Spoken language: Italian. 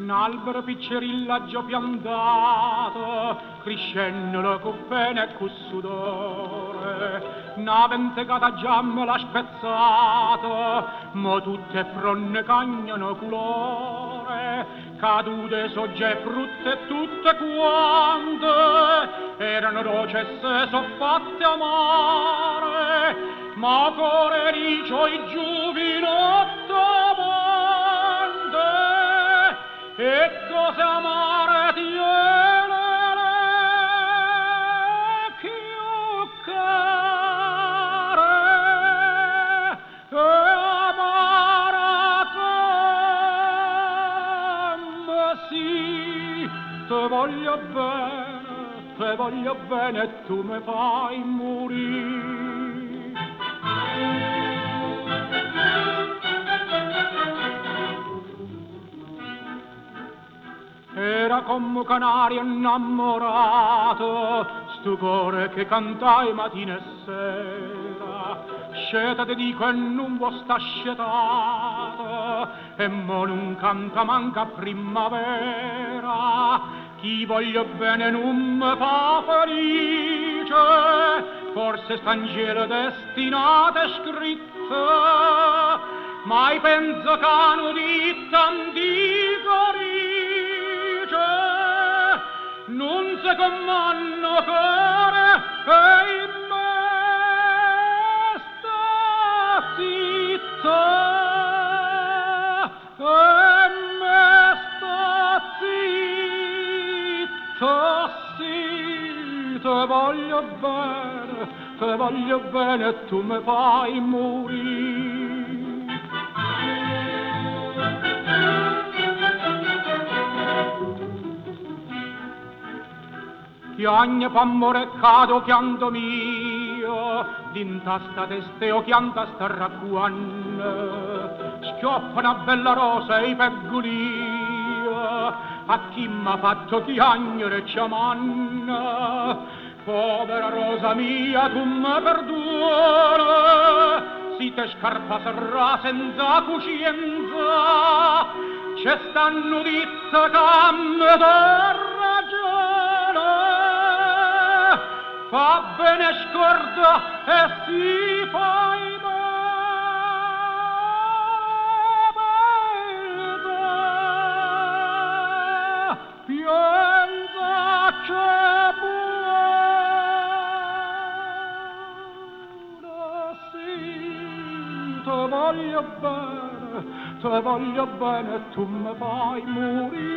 Un albero piccerillaggio piantato, crescendo con pena e con sudore, una ventecata giamma l'ha spezzato, ma tutte fronne cagnano colore, cadute sogge frutte tutte quante, erano rocesse soffatte amare, ma core ricio i giuvinotto e cose amare tiene più care e amare come sì, te voglio bene e tu mi fai morire. Era come un canario innamorato, sto cuore che cantai mattina e sera. Sceta ti dico e non vuoi sta scetato, e mo non canta manca a primavera. Chi voglio bene non mi fa felice, forse st'angelo destinato è scritto, mai penso che hanno di tanti non se commanno core e in me sta zitto e me sta zitto sì, te voglio bene e tu mi fai morire. Chiagna p'amore cado pianto mio, d'intasta testeo chianta sta racquanna, schioppa una bella rosa e i peggolio, a chi m'ha fatto chiagnere ciamanna, povera rosa mia tu mi perdona, si te scarpa sarà senza cucienza, c'è stanno ditta che mi dà ragione, fa bene scorda e si fai bella, pienza c'è buona, sì, te voglio bene e tu mi fai morire.